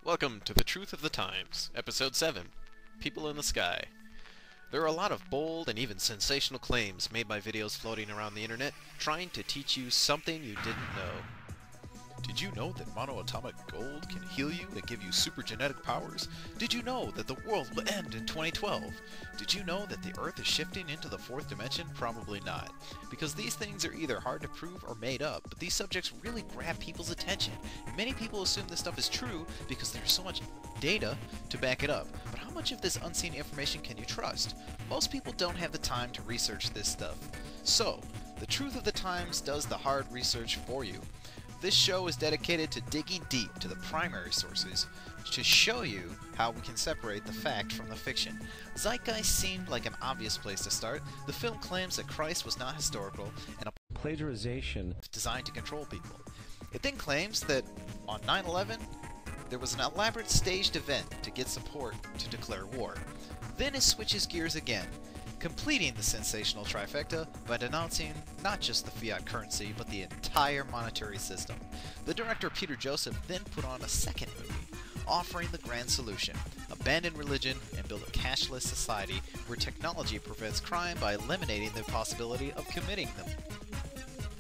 Welcome to The Truth of the Times, Episode 7, People in the Sky. There are a lot of bold and even sensational claims made by videos floating around the internet trying to teach you something you didn't know. Did you know that monoatomic gold can heal you and give you supergenetic powers? Did you know that the world will end in 2012? Did you know that the Earth is shifting into the fourth dimension? Probably not. Because these things are either hard to prove or made up, but these subjects really grab people's attention. And many people assume this stuff is true because there's so much data to back it up. But how much of this unseen information can you trust? Most people don't have the time to research this stuff. So, The Truth of the Times does the hard research for you. This show is dedicated to digging deep to the primary sources to show you how we can separate the fact from the fiction. Zeitgeist seemed like an obvious place to start. The film claims that Christ was not historical and a plagiarization designed to control people. It then claims that on 9/11 there was an elaborate staged event to get support to declare war. Then it switches gears again, completing the sensational trifecta by denouncing not just the fiat currency, but the entire monetary system. The director Peter Joseph then put on a second movie, offering the grand solution: abandon religion and build a cashless society where technology prevents crime by eliminating the possibility of committing them.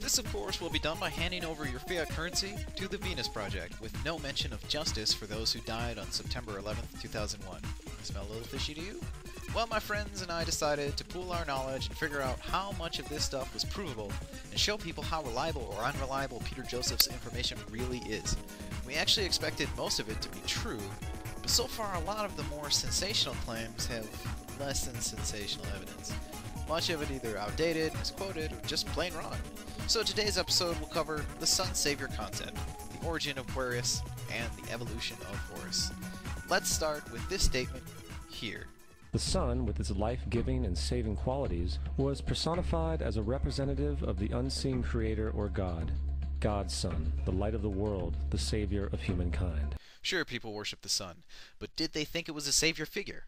This, of course, will be done by handing over your fiat currency to the Venus Project, with no mention of justice for those who died on September 11th, 2001. Smell a little fishy to you? Well, my friends and I decided to pool our knowledge and figure out how much of this stuff was provable and show people how reliable or unreliable Peter Joseph's information really is. We actually expected most of it to be true, but so far a lot of the more sensational claims have less than sensational evidence. Much of it either outdated, misquoted, or just plain wrong. So today's episode will cover the sun savior concept, the origin of Aquarius, and the evolution of Horus. Let's start with this statement here. The sun, with its life-giving and saving qualities, was personified as a representative of the unseen creator or God. God's son, the light of the world, the savior of humankind. Sure, people worship the sun, but did they think it was a savior figure?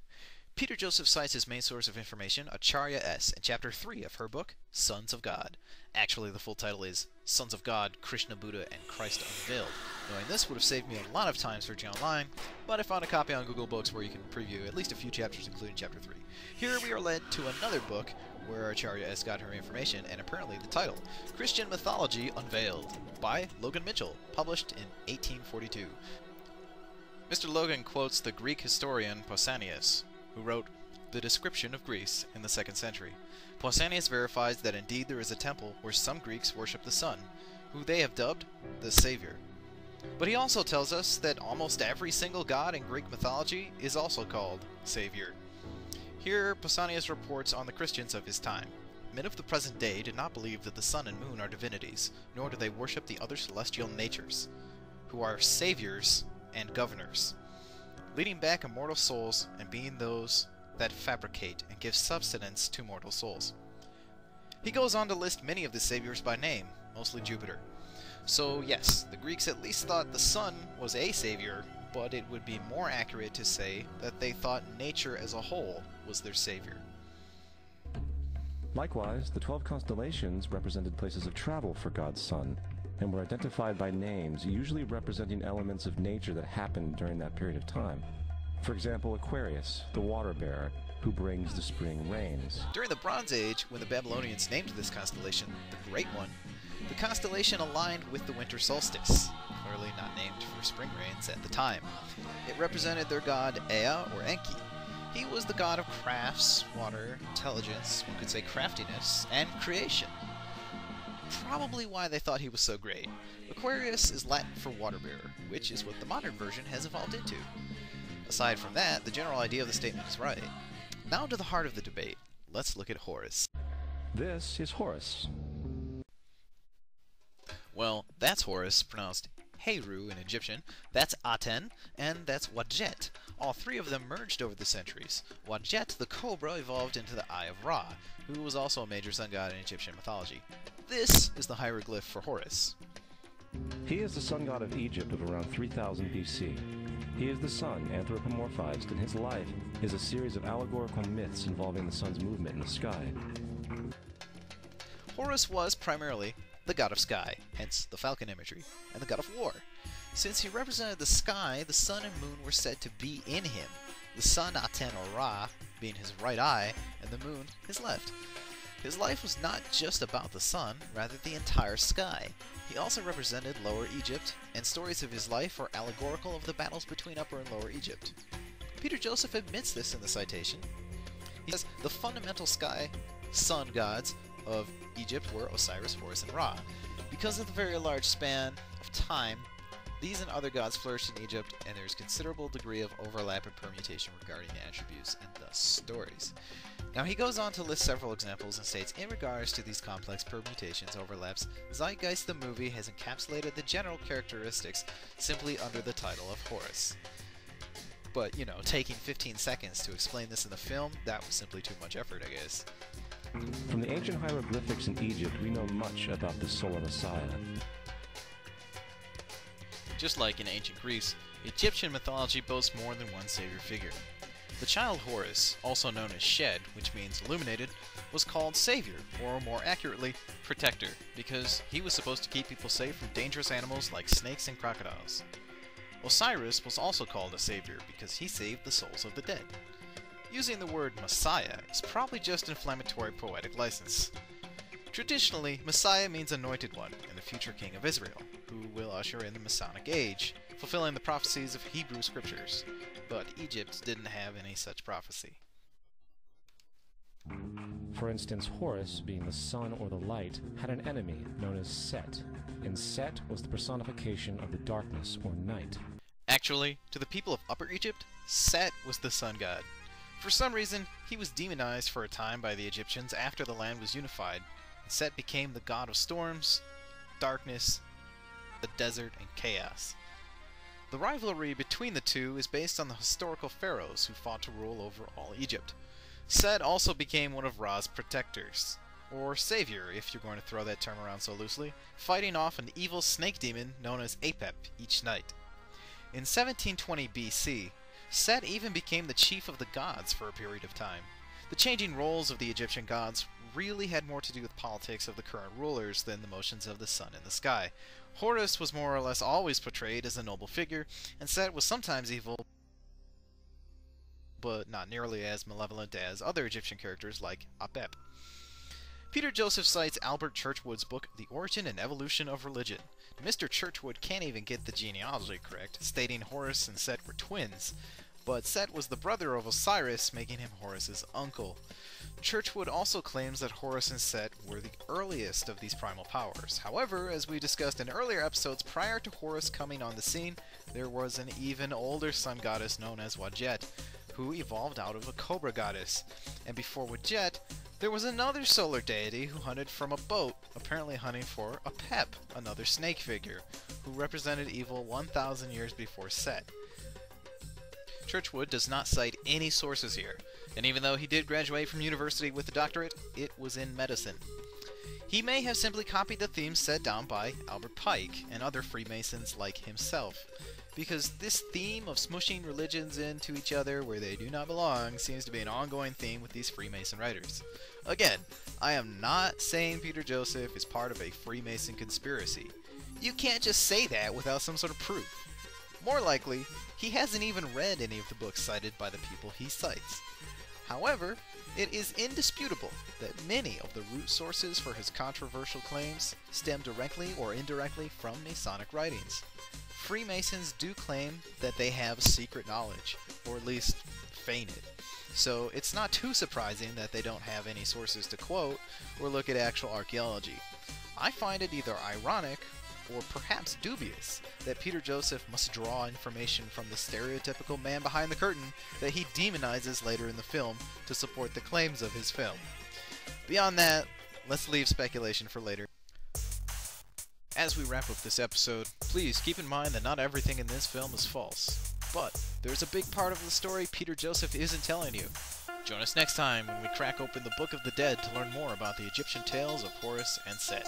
Peter Joseph cites his main source of information, Acharya S., in Chapter 3 of her book, Sons of God. Actually, the full title is Sons of God, Krishna, Buddha, and Christ Unveiled. Knowing this would have saved me a lot of time searching online, but I found a copy on Google Books where you can preview at least a few chapters, including Chapter 3. Here we are led to another book where Acharya S. got her information, and apparently the title, Christian Mythology Unveiled, by Logan Mitchell, published in 1842. Mr. Logan quotes the Greek historian Pausanias, who wrote The Description of Greece in the 2nd century. Pausanias verifies that indeed there is a temple where some Greeks worship the sun, who they have dubbed the Savior. But he also tells us that almost every single god in Greek mythology is also called Savior. Here, Pausanias reports on the Christians of his time. Men of the present day do not believe that the sun and moon are divinities, nor do they worship the other celestial natures, who are saviors and governors, leading back immortal souls and being those that fabricate and give subsistence to mortal souls. He goes on to list many of the saviors by name, mostly Jupiter. So yes, the Greeks at least thought the sun was a savior, but it would be more accurate to say that they thought nature as a whole was their savior. Likewise, the 12 constellations represented places of travel for God's sun, and were identified by names, usually representing elements of nature that happened during that period of time. For example, Aquarius, the water bearer, who brings the spring rains. During the Bronze Age, when the Babylonians named this constellation the Great One, the constellation aligned with the winter solstice, clearly not named for spring rains at the time. It represented their god Ea, or Enki. He was the god of crafts, water, intelligence, one could say craftiness, and creation. Probably why they thought he was so great. Aquarius is Latin for water bearer, which is what the modern version has evolved into. Aside from that, the general idea of the statement is right. Now to the heart of the debate. Let's look at Horus. This is Horus. Well, that's Horus, pronounced Heru in Egyptian, that's Aten, and that's Wadjet. All three of them merged over the centuries. Wadjet, the cobra, evolved into the Eye of Ra, who was also a major sun god in Egyptian mythology. This is the hieroglyph for Horus. He is the sun god of Egypt of around 3000 BC. He is the sun anthropomorphized, and his life is a series of allegorical myths involving the sun's movement in the sky. Horus was primarily the god of sky, hence the falcon imagery, and the god of war. Since he represented the sky, the sun and moon were said to be in him, the sun Aten or Ra being his right eye, and the moon his left. His life was not just about the sun, rather the entire sky. He also represented Lower Egypt, and stories of his life are allegorical of the battles between Upper and Lower Egypt. Peter Joseph admits this in the citation. He says, the fundamental sky sun gods of Egypt were Osiris, Horus, and Ra. Because of the very large span of time, these and other gods flourished in Egypt, and there is considerable degree of overlap and permutation regarding the attributes and thus stories. Now he goes on to list several examples and states, in regards to these complex permutations overlaps, Zeitgeist the movie has encapsulated the general characteristics simply under the title of Horus. But, you know, taking 15 seconds to explain this in the film, that was simply too much effort, I guess. From the ancient hieroglyphics in Egypt, we know much about the solar Messiah. Just like in ancient Greece, Egyptian mythology boasts more than one savior figure. The child Horus, also known as Shed, which means illuminated, was called Savior, or more accurately, Protector, because he was supposed to keep people safe from dangerous animals like snakes and crocodiles. Osiris was also called a Savior because he saved the souls of the dead. Using the word Messiah is probably just inflammatory poetic license. Traditionally, Messiah means Anointed One and the future King of Israel, who will usher in the Masonic Age, fulfilling the prophecies of Hebrew scriptures. But Egypt didn't have any such prophecy. For instance, Horus, being the sun or the light, had an enemy known as Set, and Set was the personification of the darkness or night. Actually, to the people of Upper Egypt, Set was the sun god. For some reason, he was demonized for a time by the Egyptians after the land was unified, and Set became the god of storms, darkness, the desert, and chaos. The rivalry between the two is based on the historical pharaohs who fought to rule over all Egypt. Set also became one of Ra's protectors, or savior if you're going to throw that term around so loosely, fighting off an evil snake demon known as Apep each night. In 1720 BC, Set even became the chief of the gods for a period of time. The changing roles of the Egyptian gods really had more to do with politics of the current rulers than the motions of the sun in the sky. Horus was more or less always portrayed as a noble figure, and Set was sometimes evil, but not nearly as malevolent as other Egyptian characters like Apep. Peter Joseph cites Albert Churchwood's book, The Origin and Evolution of Religion. Mr. Churchwood can't even get the genealogy correct, stating Horus and Set were twins, but Set was the brother of Osiris, making him Horus's uncle. Churchwood also claims that Horus and Set were the earliest of these primal powers. However, as we discussed in earlier episodes, prior to Horus coming on the scene, there was an even older sun goddess known as Wadjet, who evolved out of a cobra goddess. And before Wadjet, there was another solar deity who hunted from a boat, apparently hunting for Apep, another snake figure, who represented evil 1,000 years before Set. Churchwood does not cite any sources here, and even though he did graduate from university with a doctorate, it was in medicine. He may have simply copied the themes set down by Albert Pike and other Freemasons like himself, because this theme of smushing religions into each other where they do not belong seems to be an ongoing theme with these Freemason writers. Again, I am not saying Peter Joseph is part of a Freemason conspiracy. You can't just say that without some sort of proof. More likely, he hasn't even read any of the books cited by the people he cites. However, it is indisputable that many of the root sources for his controversial claims stem directly or indirectly from Masonic writings. Freemasons do claim that they have secret knowledge, or at least feign it. So it's not too surprising that they don't have any sources to quote or look at actual archaeology. I find it either ironic or perhaps dubious that Peter Joseph must draw information from the stereotypical man behind the curtain that he demonizes later in the film to support the claims of his film. Beyond that, let's leave speculation for later. As we wrap up this episode, please keep in mind that not everything in this film is false, but there's a big part of the story Peter Joseph isn't telling you. Join us next time when we crack open the Book of the Dead to learn more about the Egyptian tales of Horus and Set.